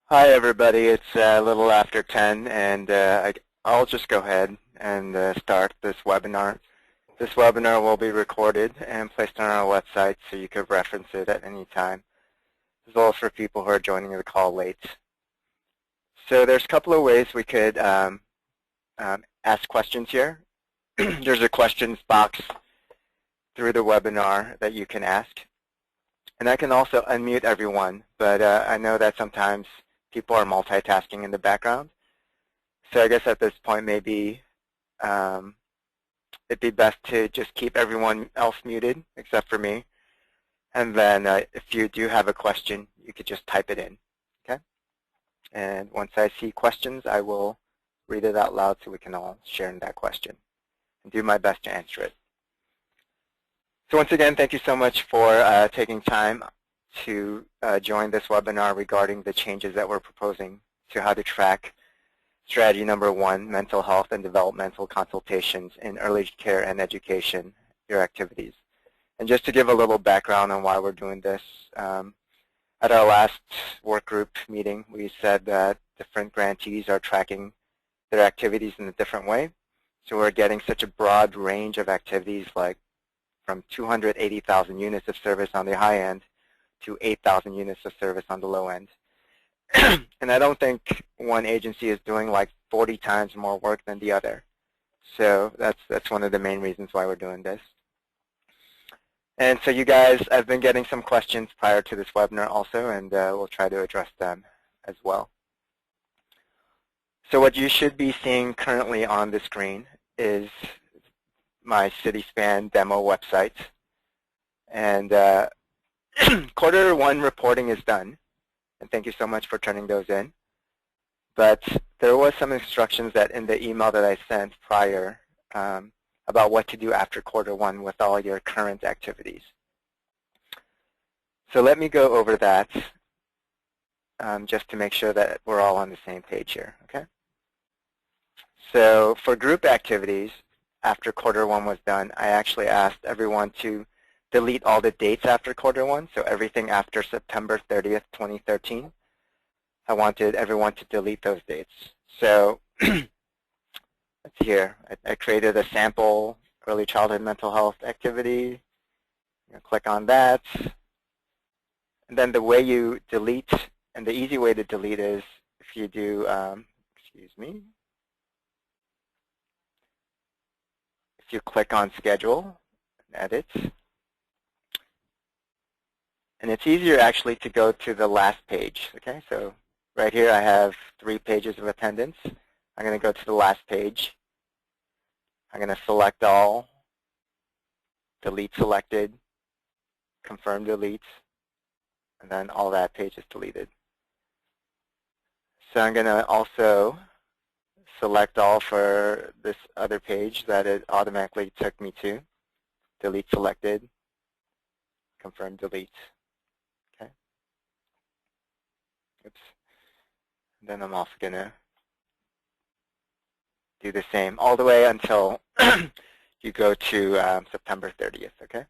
Hi everybody, it's a little after 10 and I'll just go ahead and start this webinar. This webinar will be recorded and placed on our website so you could reference it at any time, as well as for people who are joining the call late. So there's a couple of ways we could ask questions here. There's a questions box through the webinar that you can ask. And I can also unmute everyone, but I know that sometimes people are multitasking in the background. So I guess at this point maybe it'd be best to just keep everyone else muted except for me. And then if you do have a question, you could just type it in, okay? And once I see questions, I will read it out loud so we can all share in that question and do my best to answer it. So once again, thank you so much for taking time to join this webinar regarding the changes that we're proposing to how to track strategy number 1, mental health and developmental consultations in early care and education, your activities. And just to give a little background on why we're doing this, at our last work group meeting, we said that different grantees are tracking their activities in a different way. So we're getting such a broad range of activities, like from 280,000 units of service on the high end to 8,000 units of service on the low end. And I don't think one agency is doing like 40 times more work than the other. So that's one of the main reasons why we're doing this. And so you guys, I've been getting some questions prior to this webinar also, and we'll try to address them as well. So what you should be seeing currently on the screen is my Cityspan demo website. And quarter 1 reporting is done. And thank you so much for turning those in. But there was some instructions that in the email that I sent prior about what to do after quarter 1 with all your current activities. So let me go over that just to make sure that we're all on the same page here, okay? So for group activities, after quarter 1 was done, I actually asked everyone to delete all the dates after quarter 1, so everything after September 30th, 2013. I wanted everyone to delete those dates. So let's see here. I created a sample early childhood mental health activity. Click on that. And then the way you delete, and the easy way to delete is if you do, excuse me, if you click on schedule and edit. And it's easier actually to go to the last page, okay? So right here I have 3 pages of attendance. I'm going to go to the last page. I'm going to select all, delete selected, confirm delete, and then all that page is deleted. So I'm going to also select all for this other page that it automatically took me to, delete selected, confirm delete. Okay. Oops. And then I'm also going to do the same all the way until you go to September 30th, okay?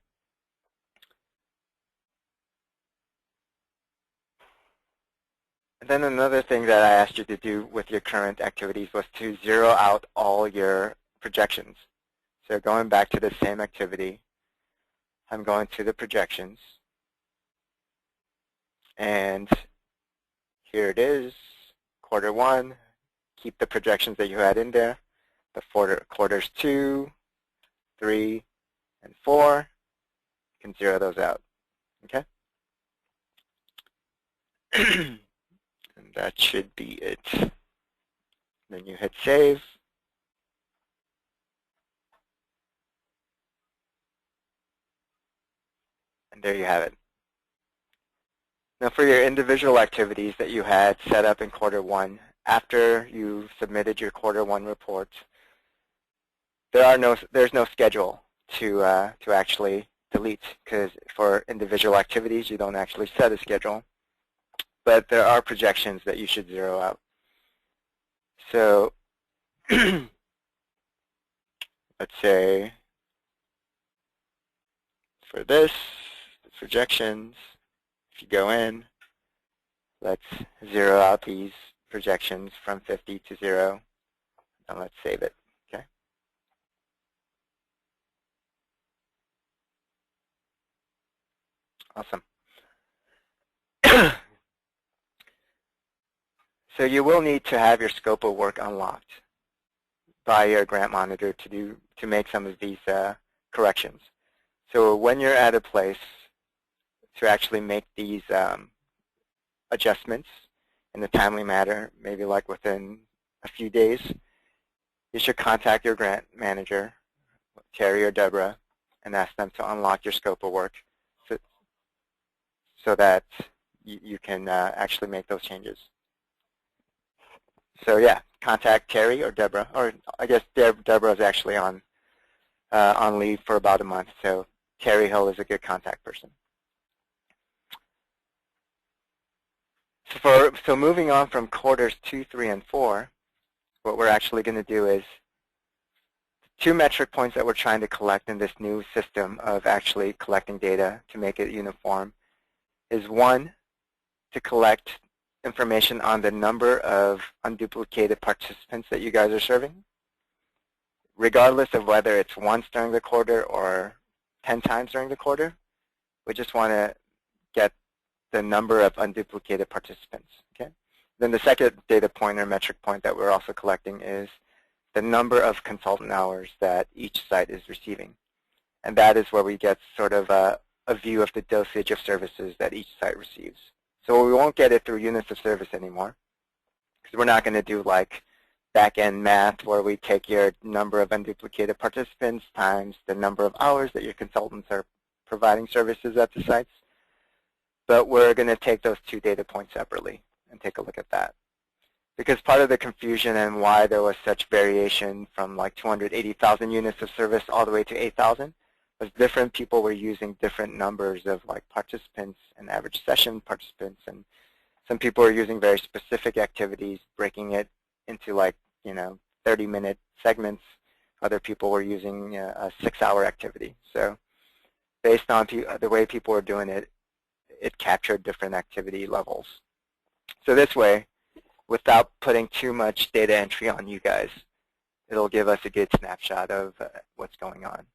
And then another thing that I asked you to do with your current activities was to zero out all your projections. So going back to the same activity, I'm going to the projections. And here it is, quarter 1. Keep the projections that you had in there. The quarters 2, 3, and 4. You can zero those out, okay? And that should be it. Then you hit save. And there you have it. Now for your individual activities that you had set up in quarter 1, after you submitted your quarter 1 report, there's no schedule to actually delete, because for individual activities you don't actually set a schedule. But there are projections that you should zero out. So let's say for this, the projections, if you go in, Let's zero out these projections from 50 to 0, and let's save it. Okay. Awesome. So you will need to have your scope of work unlocked by your grant monitor to make some of these corrections. So when you're at a place to actually make these adjustments in a timely manner, maybe like within a few days, you should contact your grant manager, Terry or Deborah, and ask them to unlock your scope of work so that you can actually make those changes. So yeah, contact Terry or Deborah, or I guess Deborah is actually on leave for about a month, so Terry Hill is a good contact person. So moving on from quarters 2, 3, and 4, what we're actually going to do is 2 metric points that we're trying to collect in this new system of actually collecting data to make it uniform is 1, to collect information on the number of unduplicated participants that you guys are serving, regardless of whether it's once during the quarter or 10 times during the quarter. We just want to get the number of unduplicated participants. Okay. Then the second data point or metric point that we're also collecting is the number of consultant hours that each site is receiving. And that is where we get sort of a view of the dosage of services that each site receives. So we won't get it through units of service anymore, because we're not going to do like back-end math where we take your number of unduplicated participants times the number of hours that your consultants are providing services at the sites. But we're going to take those 2 data points separately and take a look at that. Because part of the confusion and why there was such variation from like 280,000 units of service all the way to 8,000 was different people were using different numbers of like participants and average session participants, and some people were using very specific activities, breaking it into like 30-minute segments. Other people were using a 6-hour activity. So based on the way people were doing it, it captured different activity levels. So this way, without putting too much data entry on you guys, it'll give us a good snapshot of what's going on.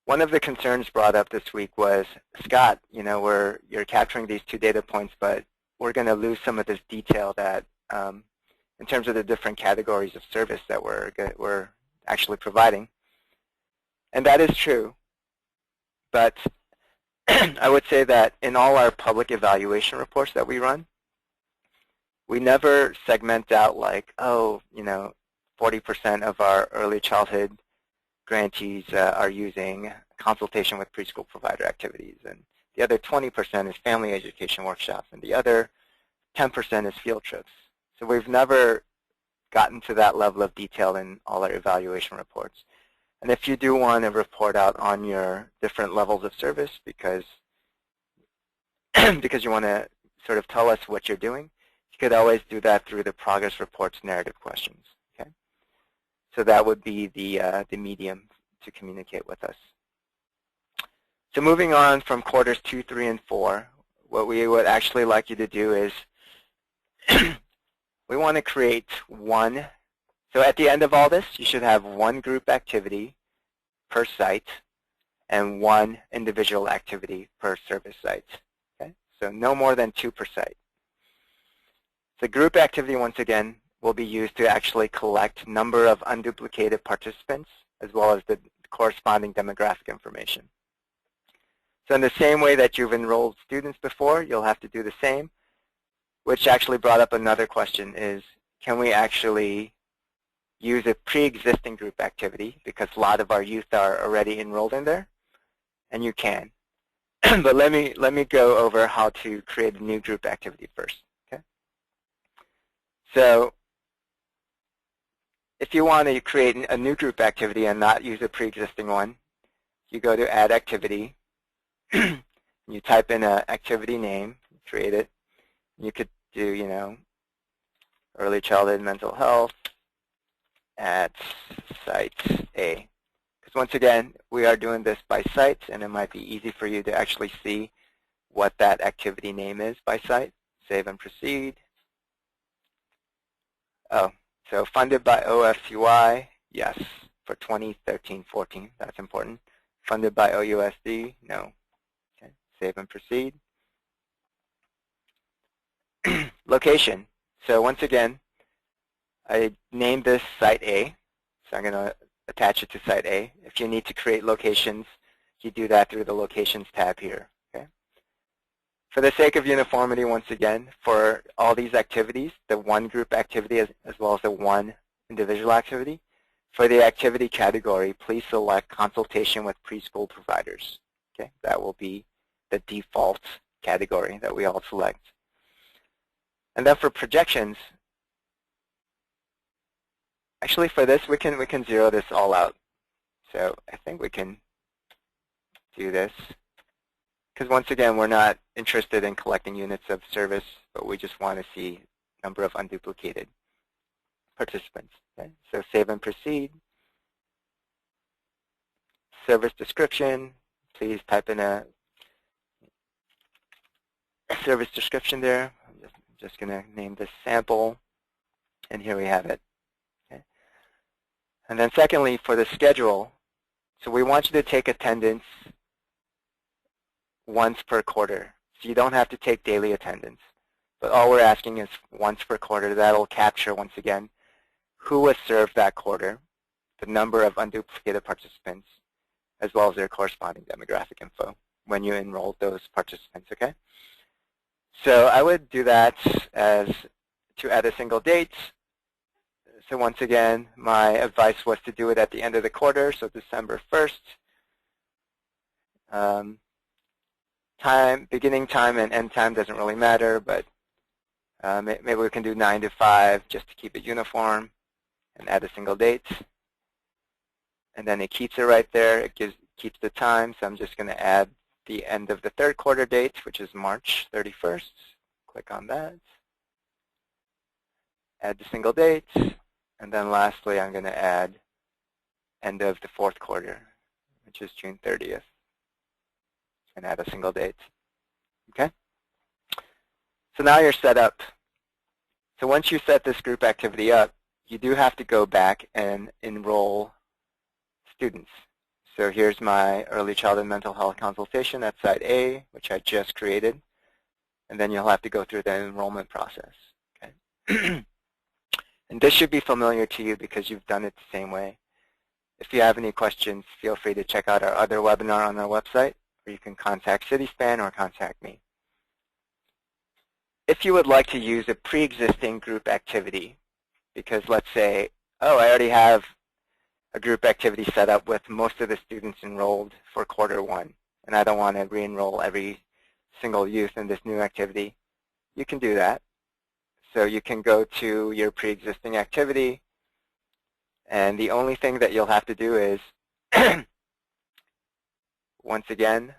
One of the concerns brought up this week was, Scott, you're capturing these 2 data points, but we're going to lose some of this detail that, in terms of the different categories of service that we're actually providing. And that is true. But I would say that in all our public evaluation reports that we run, we never segment out like, 40% of our early childhood grantees are using consultation with preschool provider activities, and the other 20% is family education workshops, and the other 10% is field trips. So we've never gotten to that level of detail in all our evaluation reports. And if you do want to report out on your different levels of service because you want to sort of tell us what you're doing, you could always do that through the progress reports narrative questions. Okay, so that would be the medium to communicate with us. So moving on from quarters 2, 3, and 4, what we would actually like you to do is we want to create one. So at the end of all this, you should have 1 group activity per site and 1 individual activity per service site. Okay? So no more than 2 per site. The group activity, once again, will be used to actually collect number of unduplicated participants as well as the corresponding demographic information. So in the same way that you've enrolled students before, you'll have to do the same, which actually brought up another question is, can we actually use a pre-existing group activity, because a lot of our youth are already enrolled in there? And you can. But let me go over how to create a new group activity first. Okay? So if you want to create a new group activity and not use a pre-existing one, you go to Add Activity. You type in an activity name, create it. You could do, early childhood mental health at site A. Because once again, we are doing this by sites, and it might be easy for you to actually see what that activity name is by site. save and proceed. Oh, so funded by OFCY, yes, for 2013-14, that's important. Funded by OUSD, no. Okay, save and proceed. Location. So once again, I named this Site A, so I'm going to attach it to Site A. If you need to create locations, you do that through the Locations tab here. Okay. For the sake of uniformity, once again, for all these activities, the one group activity as well as the one individual activity, for the activity category, please select Consultation with Preschool Providers. Okay, that will be the default category that we all select. And then for projections, actually for this we can zero this all out. So I think we can do this because once again we're not interested in collecting units of service, but we just want to see number of unduplicated participants. Okay? So save and proceed. Service description, please type in a service description there. I'm just going to name this sample, and here we have it. Okay? And then secondly, for the schedule, so we want you to take attendance once per quarter. So you don't have to take daily attendance, but all we're asking is once per quarter. That'll capture, once again, who was served that quarter, the number of unduplicated participants, as well as their corresponding demographic info when you enroll those participants, okay? So I would do that as to add a single date. So once again, my advice was to do it at the end of the quarter, so December 1st. Beginning time and end time doesn't really matter, but maybe we can do 9 to 5 just to keep it uniform and add a single date. And then it keeps it right there. It keeps the time, so I'm just going to add the end of the third quarter date, which is March 31st. Click on that. Add the single date. And then lastly, I'm going to add end of the fourth quarter, which is June 30th. And add a single date. Okay? So now you're set up. So once you set this group activity up, you do have to go back and enroll students. So here's my early childhood mental health consultation at Site A, which I just created. And then you'll have to go through the enrollment process. Okay? And this should be familiar to you because you've done it the same way. If you have any questions, feel free to check out our other webinar on our website, or you can contact Cityspan or contact me. If you would like to use a pre-existing group activity, because let's say, oh, I already have a group activity set up with most of the students enrolled for quarter one, and I don't want to re-enroll every single youth in this new activity, you can do that. So you can go to your pre-existing activity, and the only thing that you'll have to do is, once again,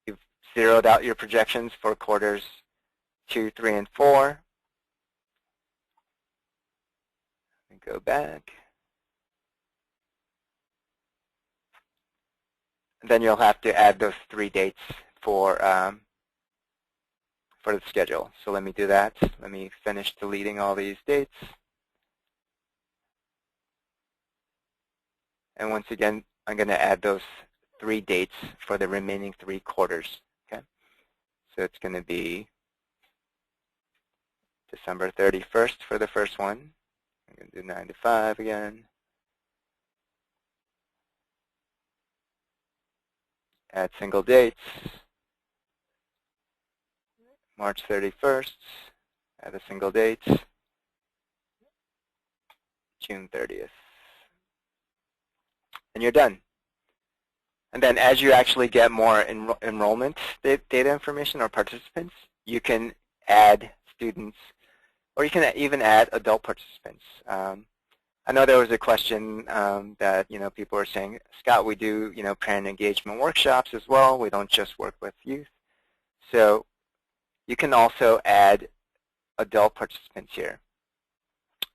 you've zeroed out your projections for quarters 2, 3, and 4. And go back. And then you'll have to add those 3 dates for the schedule. So let me do that. Let me finish deleting all these dates. And once again, I'm going to add those 3 dates for the remaining 3 quarters. Okay? So it's going to be December 31st for the first one. I'm going to do 9 to 5 again. Add single dates. March 31st. Add a single date. June 30th. And you're done. And then as you actually get more enrollment data information or participants, you can add students, or you can even add adult participants. I know there was a question that people were saying, Scott, we do parent engagement workshops as well. We don't just work with youth. So you can also add adult participants here.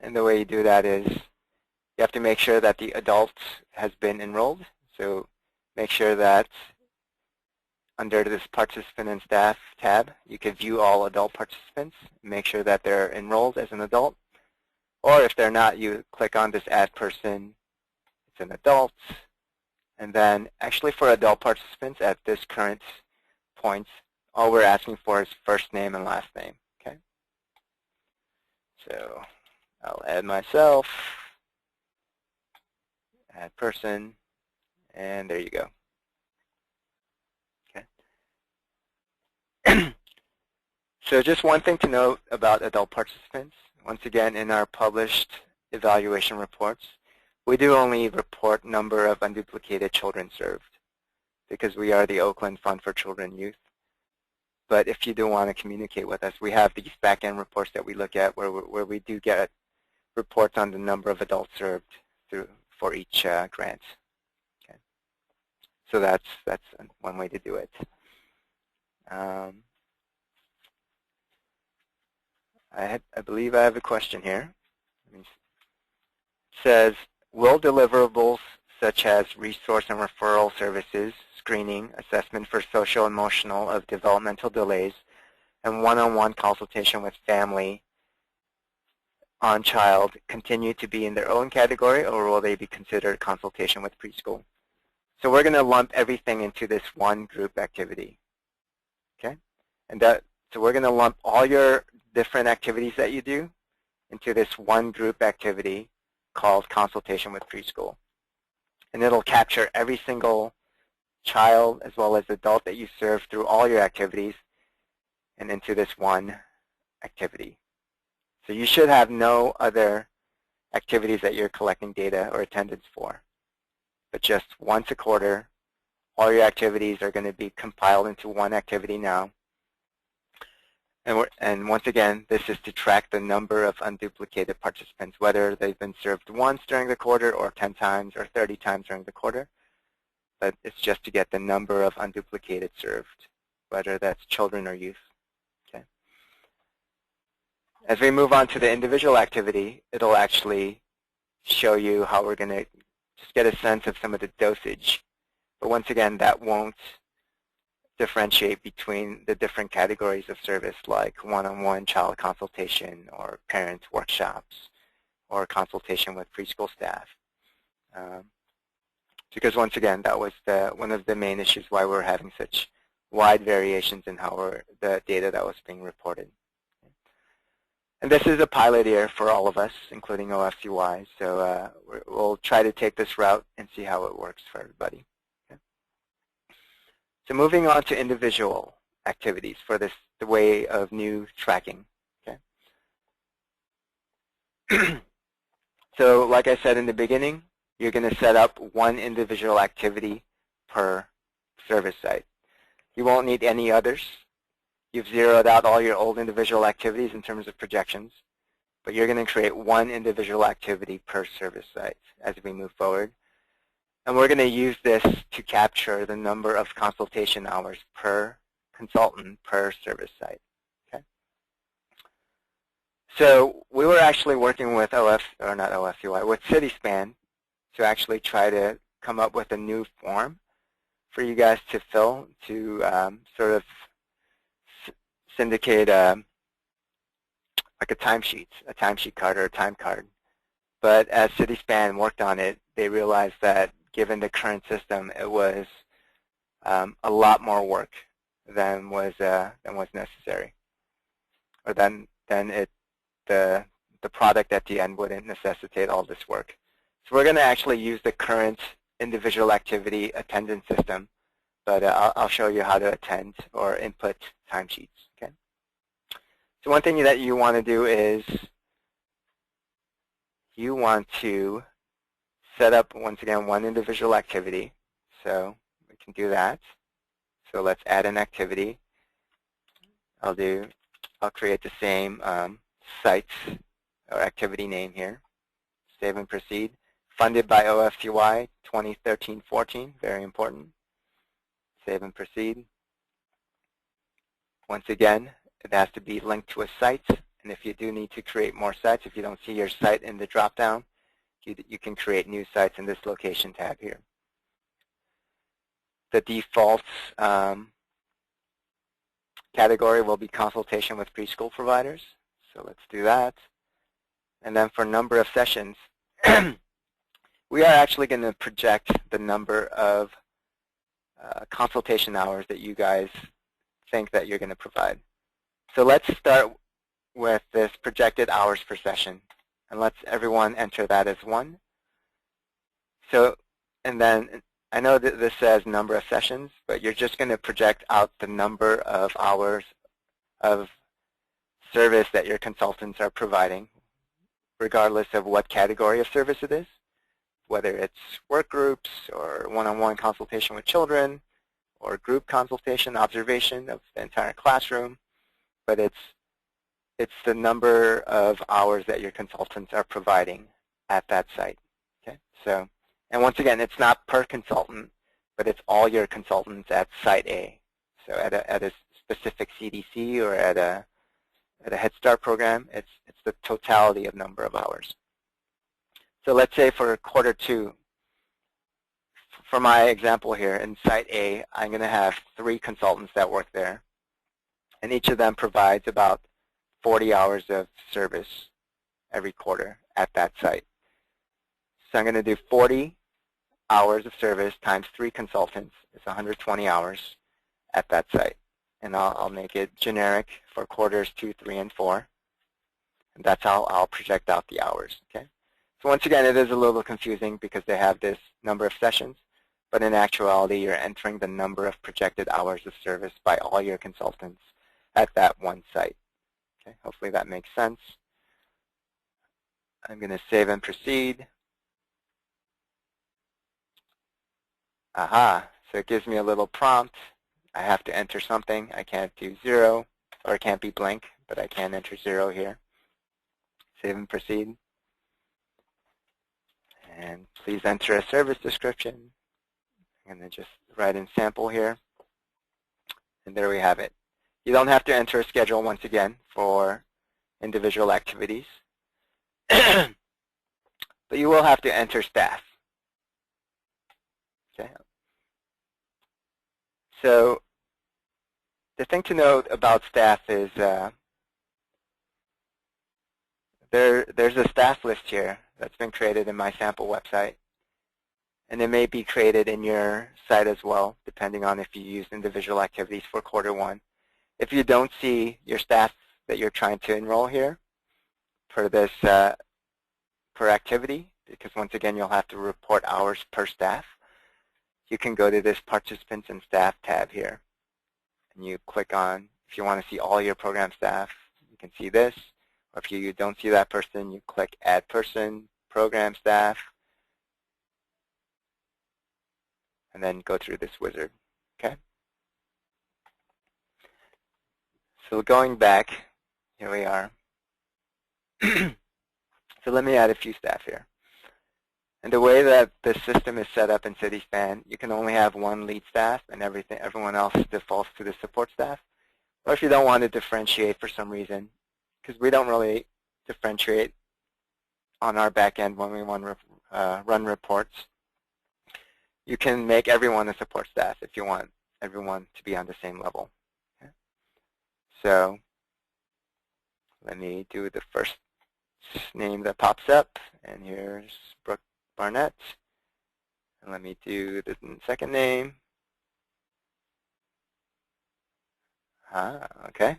And the way you do that is you have to make sure that the adult has been enrolled. So make sure that under this Participant and Staff tab, you can view all adult participants, make sure that they're enrolled as an adult. Or if they're not, you click on this Add Person, it's an adult. And then actually for adult participants at this current point, all we're asking for is first name and last name. Okay. So I'll add myself, add person, and there you go. Okay. So just one thing to note about adult participants. Once again, in our published evaluation reports, we do only report number of unduplicated children served because we are the Oakland Fund for Children and Youth. But if you do want to communicate with us, we have these back-end reports that we look at where we do get reports on the number of adults served for each grant. Okay. So that's one way to do it. I believe I have a question here. It says, will deliverables such as resource and referral services, screening, assessment for social emotional of developmental delays, and one-on-one consultation with family on child continue to be in their own category, or will they be considered consultation with preschool? So we're going to lump everything into this one group activity. Okay? And so we're going to lump all your different activities that you do into this one group activity called consultation with preschool. And it'll capture every single child as well as adult that you serve through all your activities and into this one activity. So you should have no other activities that you're collecting data or attendance for. But just once a quarter, all your activities are going to be compiled into one activity now. And once again, this is to track the number of unduplicated participants, whether they've been served once during the quarter or 10 times or 30 times during the quarter. But it's just to get the number of unduplicated served, whether that's children or youth. Okay. As we move on to the individual activity, it'll actually show you how we're going to just get a sense of some of the dosage. But once again, that won't differentiate between the different categories of service like one-on-one child consultation or parent workshops or consultation with preschool staff. Because once again, that was one of the main issues why we're having such wide variations in how the data that was being reported. And this is a pilot year for all of us, including OFCY, so we'll try to take this route and see how it works for everybody. So moving on to individual activities for the way of new tracking. Okay. So like I said in the beginning, you're going to set up one individual activity per service site. You won't need any others. You've zeroed out all your old individual activities in terms of projections, but you're going to create one individual activity per service site as we move forward. And we're going to use this to capture the number of consultation hours per consultant per service site. Okay. So we were actually working with with Cityspan to actually try to come up with a new form for you guys to fill to sort of syndicate like a timesheet card or a time card. But as Cityspan worked on it, they realized that given the current system, it was a lot more work than was necessary, or the product at the end wouldn't necessitate all this work. So we're going to actually use the current individual activity attendance system, but I'll show you how to attend or input timesheets. Okay. So one thing that you want to do is you want to set up, once again, one individual activity. So we can do that. So let's add an activity. I'll create the same site or activity name here. Save and proceed. Funded by OFCY 2013-14, very important. Save and proceed. Once again, it has to be linked to a site. And if you do need to create more sites, if you don't see your site in the drop-down, you can create new sites in this location tab here. The default category will be consultation with preschool providers. So let's do that. And then for number of sessions, we are actually going to project the number of consultation hours that you guys think that you're going to provide. So let's start with this projected hours per session. And let's everyone enter that as 1. So, and then I know that this says number of sessions, but you're just going to project out the number of hours of service that your consultants are providing, regardless of what category of service it is, whether it's work groups or one-on-one consultation with children or group consultation, observation of the entire classroom, but it's the number of hours that your consultants are providing at that site. Okay, so, and once again, it's not per consultant, but it's all your consultants at Site A. So at a specific CDC or at a Head Start program, it's the totality of number of hours. So let's say for quarter 2, for my example here, in Site A, I'm going to have 3 consultants that work there, and each of them provides about 40 hours of service every quarter at that site. So I'm going to do 40 hours of service times 3 consultants. It's 120 hours at that site. And I'll make it generic for quarters 2, 3, and 4. And that's how I'll project out the hours. Okay. So once again, it is a little confusing because they have this number of sessions, but in actuality, you're entering the number of projected hours of service by all your consultants at that one site. Okay, hopefully that makes sense. I'm going to save and proceed. Aha, so it gives me a little prompt. I have to enter something. I can't do 0, or it can't be blank, but I can enter 0 here. Save and proceed. And please enter a service description. I'm going to just write in sample here. And there we have it. You don't have to enter a schedule once again for individual activities. But you will have to enter staff. Okay. So the thing to note about staff is there's a staff list here that's been created in my sample website. And it may be created in your site as well, depending on if you use individual activities for quarter 1. If you don't see your staff that you're trying to enroll here for this per activity, because once again you'll have to report hours per staff, you can go to this Participants and Staff tab here. And you click on, if you want to see all your program staff, you can see this. Or if you don't see that person, you click Add Person, Program Staff, and then go through this wizard. Okay? So going back, here we are. So let me add a few staff here. And the way that the system is set up in Cityspan, you can only have 1 lead staff and everyone else defaults to the support staff. Or if you don't want to differentiate for some reason, because we don't really differentiate on our back end when we want to run reports, you can make everyone a support staff if you want everyone to be on the same level. Okay? So let me do the first name that pops up, and here's Brooke Barnett. And let me do the second name. Okay.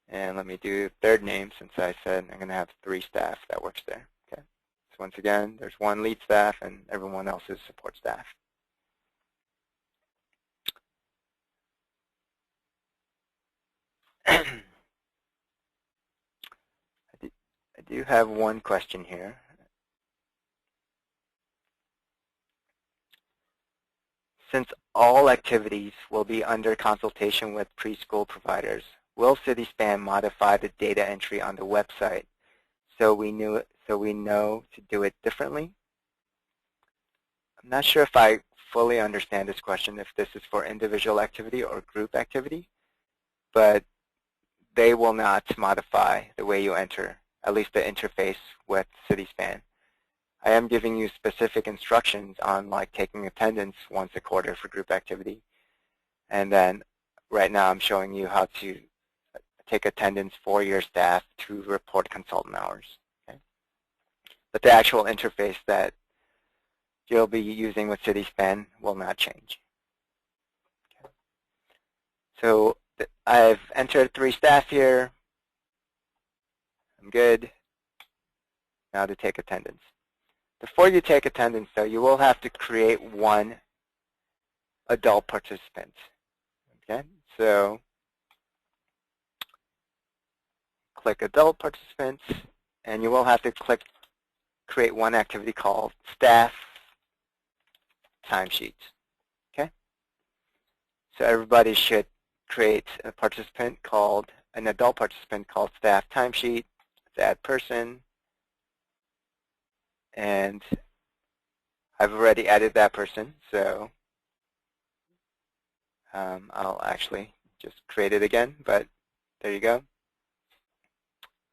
And let me do third name, since I said I'm going to have 3 staff that works there. Okay. So once again, there's 1 lead staff and everyone else is support staff. I do have one question here. Since all activities will be under consultation with preschool providers, will Cityspan modify the data entry on the website so we know to do it differently? I'm not sure if I fully understand this question, if this is for individual activity or group activity, but they will not modify the way you enter, at least the interface with Cityspan. I am giving you specific instructions on like taking attendance once a quarter for group activity, and then right now I'm showing you how to take attendance for your staff to report consultant hours. Okay? But the actual interface that you'll be using with Cityspan will not change. Okay? So I've entered 3 staff here. I'm good. Now to take attendance. Before you take attendance, though, you will have to create 1 adult participant. Okay, so click adult participants, and you will have to create 1 activity called staff timesheets. Okay, so everybody should create a participant called an adult participant called staff timesheet. Let's add person, and I've already added that person, so I'll actually just create it again, but there you go.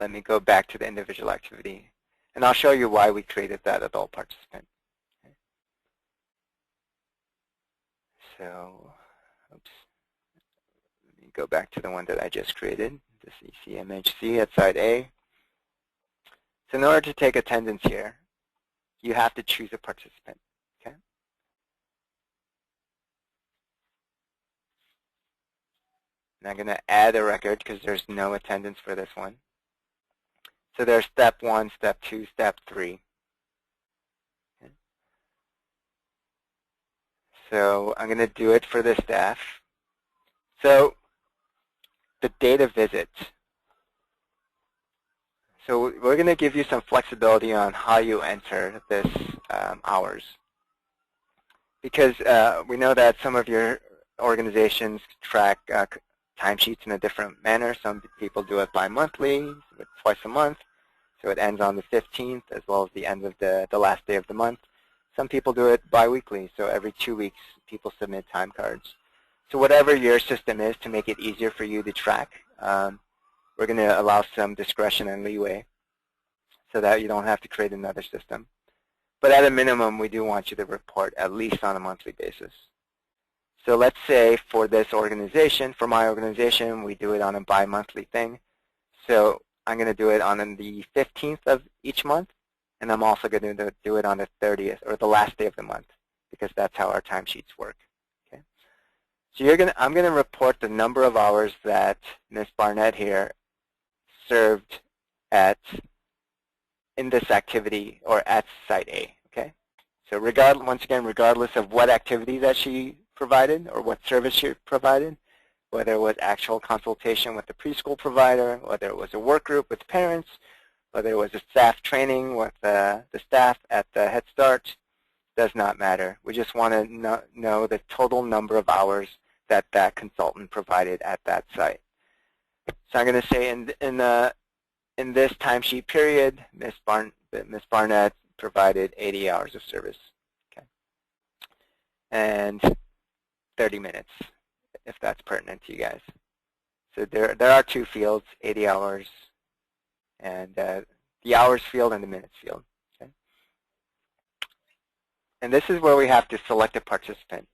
Let me go back to the individual activity, and I'll show you why we created that adult participant. Okay. So, oops. Let me go back to the one that I just created, this ECMHC at side A. So in order to take attendance here, you have to choose a participant. Okay. And I'm going to add a record because there's no attendance for this one. So there's step 1, step 2, step 3. Okay. So I'm going to do it for the staff. So the data visit. So we're going to give you some flexibility on how you enter this hours. Because we know that some of your organizations track timesheets in a different manner. Some people do it bi-monthly, twice a month. So it ends on the 15th as well as the end of the last day of the month. Some people do it bi-weekly, so every 2 weeks people submit time cards. So whatever your system is to make it easier for you to track, we're going to allow some discretion and leeway so that you don't have to create another system. But at a minimum, we do want you to report at least on a monthly basis. So let's say for this organization, for my organization, we do it on a bi-monthly thing. So I'm going to do it on the 15th of each month, and I'm also going to do it on the 30th, or the last day of the month, because that's how our timesheets work. Okay. So I'm going to report the number of hours that Ms. Barnett here served in this activity or at site A. Okay. So once again, regardless of what activity that she provided or what service she provided, whether it was actual consultation with the preschool provider, whether it was a work group with parents, whether it was a staff training with the staff at the Head Start, does not matter. We just want to know the total number of hours that that consultant provided at that site. So I'm going to say in this timesheet period, Ms. Barnett provided 80 hours of service. Okay. And 30 minutes, if that's pertinent to you guys. So there are 2 fields, 80 hours, and the hours field and the minutes field. Okay? And this is where we have to select a participant.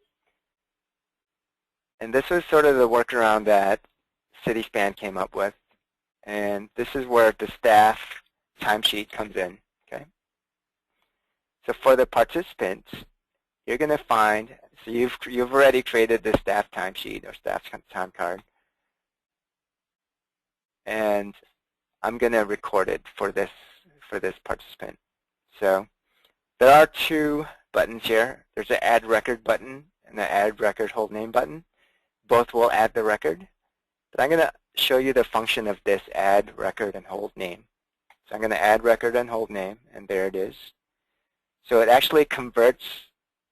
And this was sort of the workaround that Cityspan came up with. And this is where the staff timesheet comes in. Okay? So for the participants, you're going to find, so you've already created the staff timesheet or staff time card, and I'm going to record it for this participant. So there are 2 buttons here. There's an Add Record button and an Add Record Hold Name button. Both will add the record, but I'm going to show you the function of this Add Record and Hold Name. So I'm going to add record and hold name, and there it is. So it actually converts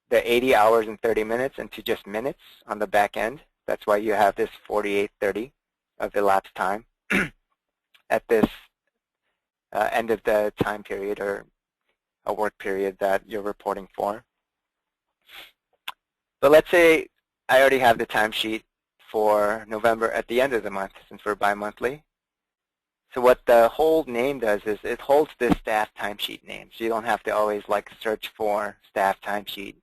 the 80 hours and 30 minutes into just minutes on the back end. That's why you have this 48:30 of elapsed time at this end of the time period or a work period that you're reporting for. But let's say I already have the timesheet for November at the end of the month since we're bi-monthly. So what the hold name does is it holds this staff timesheet name. So you don't have to always search for staff timesheet.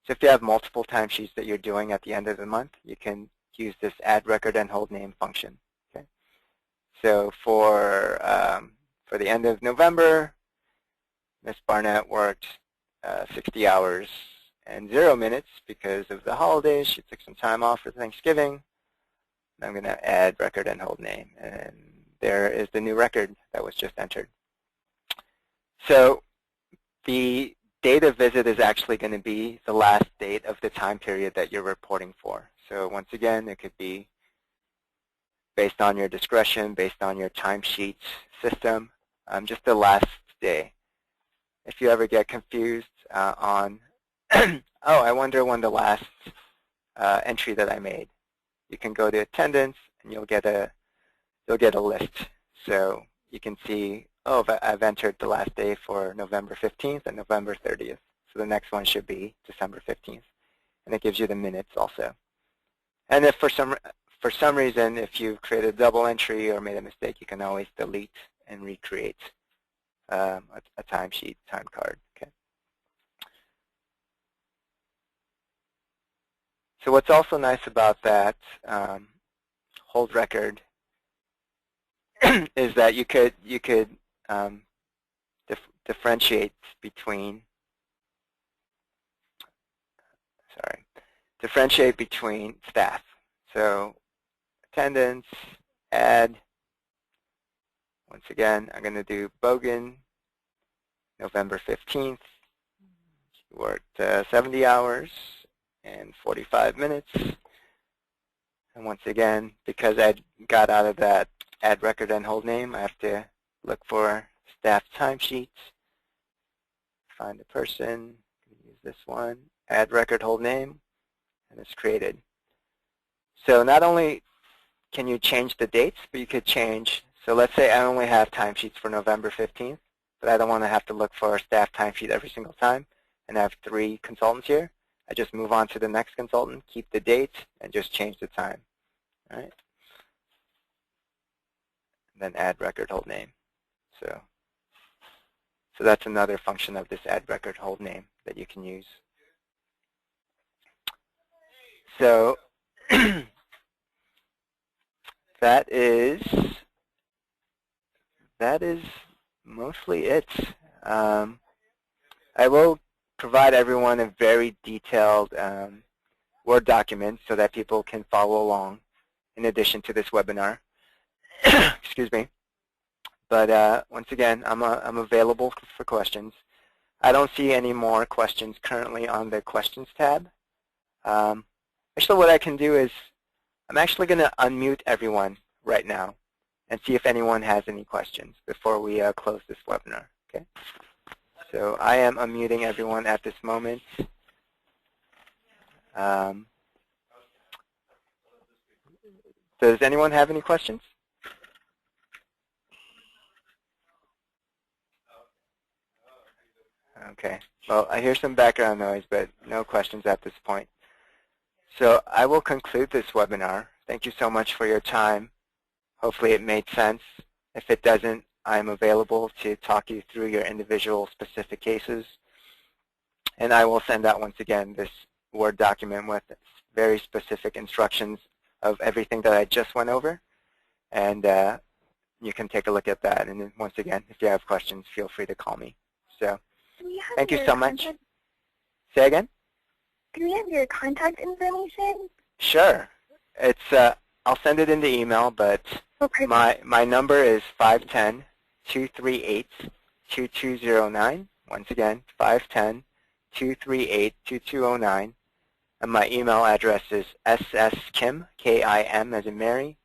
So if you have multiple timesheets that you're doing at the end of the month, you can use this add record and hold name function. Okay. So for the end of November, Ms. Barnett worked 60 hours and 0 minutes because of the holidays. She took some time off for Thanksgiving. I'm going to add record and hold name. And there is the new record that was just entered. So the date of visit is actually going to be the last date of the time period that you're reporting for. So once again, it could be based on your discretion, based on your timesheet system, just the last day. If you ever get confused on, oh, I wonder when the last entry that I made, you can go to attendance and you'll get a list. So you can see, oh, I've entered the last day for November 15th and November 30th. So the next one should be December 15th. And it gives you the minutes also. And if for some reason, if you've created a double entry or made a mistake, you can always delete and recreate a timesheet, time card. Okay. So what's also nice about that hold record is that you could differentiate between staff. So attendance, add. Once again, I'm going to do Bogan, November 15th. She worked 70 hours and 45 minutes. And once again, because I got out of that add record and hold name, I have to look for staff timesheets, find the person, use this one, add record, hold name, and it's created. So not only can you change the dates, but you could change, so let's say I only have timesheets for November 15th, but I don't want to have to look for a staff timesheet every single time, and I have 3 consultants here. I just move on to the next consultant, keep the date, and just change the time. All right? And then add record, hold name. So that's another function of this add record, hold name that you can use. So that is mostly it. I will provide everyone a very detailed Word document so that people can follow along in addition to this webinar. Excuse me. But once again, I'm available for questions. I don't see any more questions currently on the questions tab. Actually, what I can do is I'm actually going to unmute everyone right now and see if anyone has any questions before we close this webinar. Okay. So I am unmuting everyone at this moment. Does anyone have any questions? Okay. Well, I hear some background noise, but no questions at this point. So I will conclude this webinar. Thank you so much for your time. Hopefully it made sense. If it doesn't, I'm available to talk you through your individual specific cases. And I will send out, once again, this Word document with very specific instructions of everything that I just went over. And you can take a look at that. And then once again, if you have questions, feel free to call me. So thank you so much. Say again? Do we have your contact information? Sure. It's I'll send it in the email, but my number is 510-238-2209. Once again, 510-238-2209. And my email address is sskim, K-I-M as in Mary,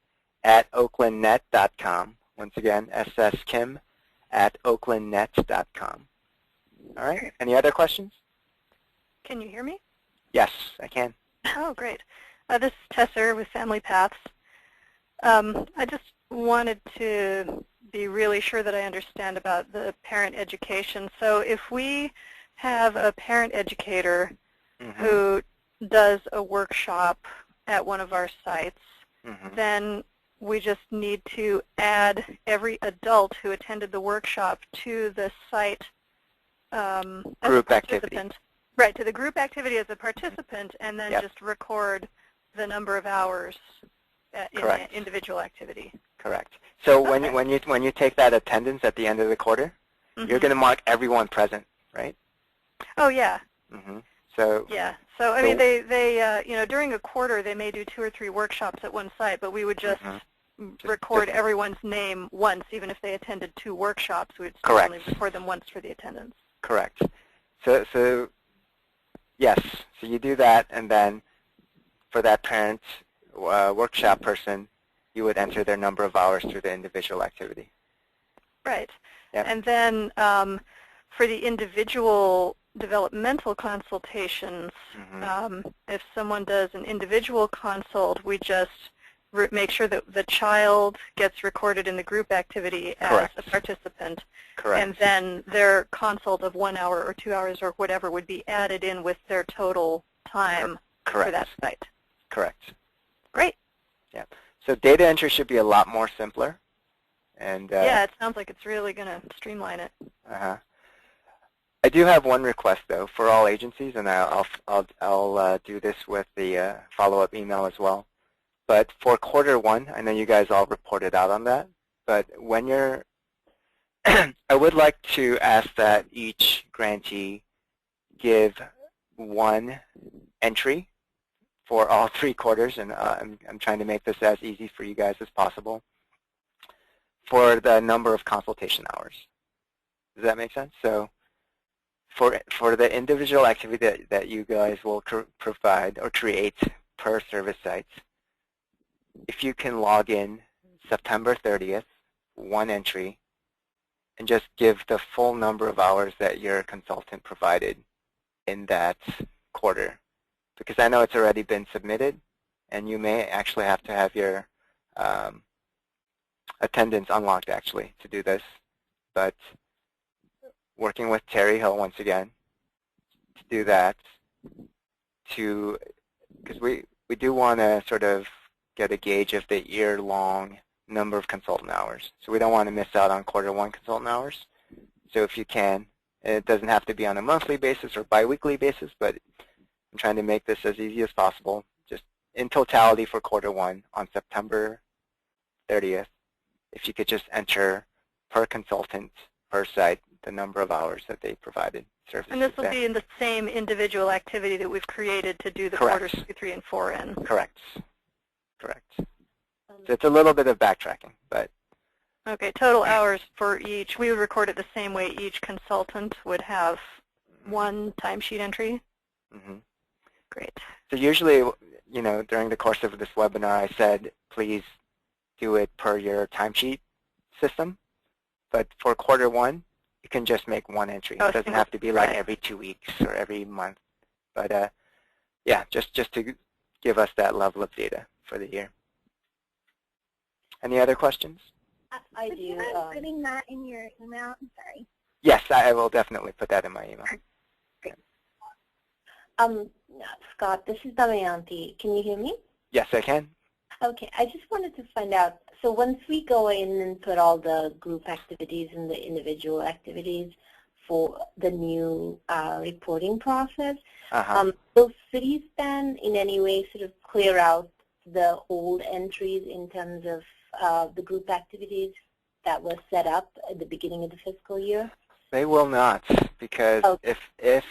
at oaklandnet.com. Once again, sskim at oaklandnet.com. All right. Any other questions? Can you hear me? Yes, I can. Oh, great. This is Tesser with Family Paths. I just wanted to be really sure that I understand about the parent education. So if we have a parent educator who does a workshop at one of our sites, then we just need to add every adult who attended the workshop to the site group activity. Right, to the group activity as a participant, and then Yep. just record the number of hours in Correct. the individual activity. Correct. So Okay. when you take that attendance at the end of the quarter, you're going to mark everyone present, right? Oh yeah. So yeah. So I mean, they you know, during a quarter they may do 2 or 3 workshops at one site, but we would just record everyone's name once, even if they attended 2 workshops. We'd only record them once for the attendance. Correct. So yes. So you do that, and then for that parent workshop person, you would enter their number of hours through the individual activity. Right. Yep. And then for the individual developmental consultations, if someone does an individual consult, we just make sure that the child gets recorded in the group activity as a participant. Correct. And then their consult of 1 hour or 2 hours or whatever would be added in with their total time for that site. Correct. Great. Yeah. So data entry should be a lot more simpler. And yeah, it sounds like it's really going to streamline it. I do have one request though for all agencies, and I'll do this with the follow-up email as well. But for quarter 1, I know you guys all reported out on that. But when you're, I would like to ask that each grantee give 1 entry for all 3 quarters, and I'm trying to make this as easy for you guys as possible, for the number of consultation hours. Does that make sense? So for the individual activity that you guys will provide or create per service site, if you can log in September 30th, 1 entry, and just give the full number of hours that your consultant provided in that quarter. Because I know it's already been submitted, and you may actually have to have your attendance unlocked actually to do this. But working with Terry Hill once again to do that, because we do want to sort of get a gauge of the year-long number of consultant hours. So we don't want to miss out on quarter 1 consultant hours. So if you can, it doesn't have to be on a monthly basis or biweekly basis, but I'm trying to make this as easy as possible. Just in totality for quarter 1 on September 30th, if you could just enter per consultant, per site, the number of hours that they provided services. And this will be in the same individual activity that we've created to do the quarters 2, 3, and 4 in. Correct. Correct. So it's a little bit of backtracking, but. Okay, total hours for each. We would record it the same way each consultant would have 1 timesheet entry. Great. So usually, you know, during the course of this webinar, I said, please do it per your timesheet system. But for quarter 1, you can just make 1 entry. It doesn't have to be like every 2 weeks or every month. But yeah, just to give us that level of data for the year. Any other questions? I do. Would you mind putting that in your email? I'm sorry. Yes, I will definitely put that in my email. Great. Scott, this is Damayanti. Can you hear me? Yes, I can. Okay, I just wanted to find out, so once we go in and put all the group activities and the individual activities for the new reporting process, will Cityspan in any way sort of clear out the old entries in terms of the group activities that were set up at the beginning of the fiscal year? They will not, because if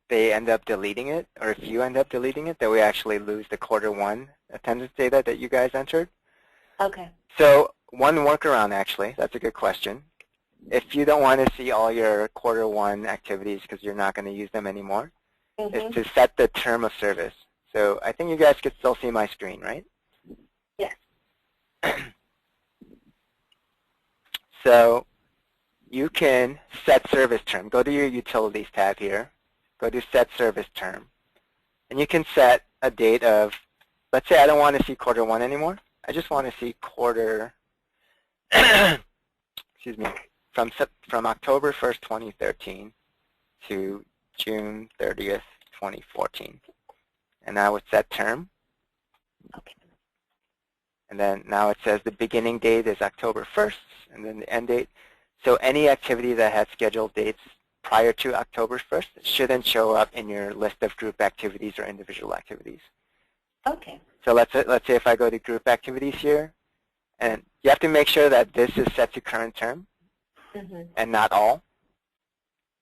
they end up deleting it, or if you end up deleting it, then we actually lose the quarter 1 attendance data that you guys entered. Okay. So one workaround, actually, that's a good question. If you don't want to see all your quarter 1 activities because you're not going to use them anymore, is to set the term of service. So I think you guys could still see my screen, right? Yes. So you can set service term. Go to your utilities tab here. Go to set service term. And you can set a date of, let's say I don't want to see quarter 1 anymore. I just want to see quarter, excuse me, from October 1st, 2013 to June 30th, 2014. And I would set term. Okay. And then now it says the beginning date is October 1st, and then the end date. So any activity that has scheduled dates prior to October 1st shouldn't show up in your list of group activities or individual activities. Okay. So let's say if I go to group activities here, and you have to make sure that this is set to current term and not all.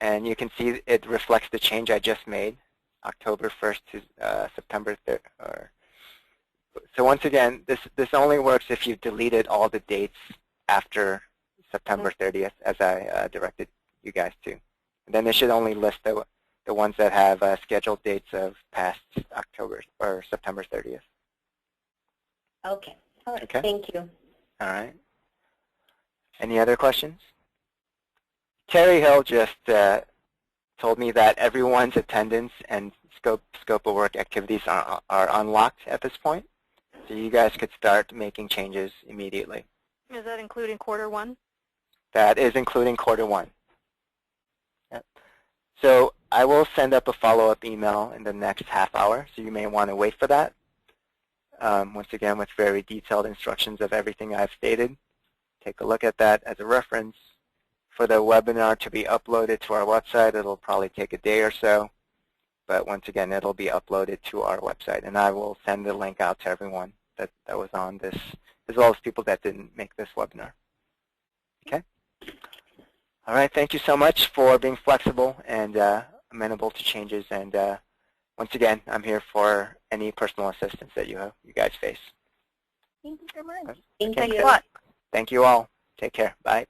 And you can see it reflects the change I just made, October 1st to September 3rd. So once again, this only works if you've deleted all the dates after September 30th, as I directed you guys to. And then it should only list the ones that have scheduled dates of past October or September 30th. Okay. All right. Okay. Thank you. All right. Any other questions? Terry Hill just told me that everyone's attendance and scope of work activities are unlocked at this point. So you guys could start making changes immediately. Is that including Q1? That is including Q1. Yep. So I will send up a follow-up email in the next half hour, so you may want to wait for that. Once again, with very detailed instructions of everything I've stated. Take a look at that as a reference. For the webinar to be uploaded to our website, it'll probably take a day or so. But once again, it'll be uploaded to our website. And I will send the link out to everyone that was on this, as well as people that didn't make this webinar. Okay? All right, thank you so much for being flexible and amenable to changes. And once again, I'm here for any personal assistance that you guys face. Thank you so much. Thank Okay. you. Thanks a lot. Thank you all. Take care. Bye.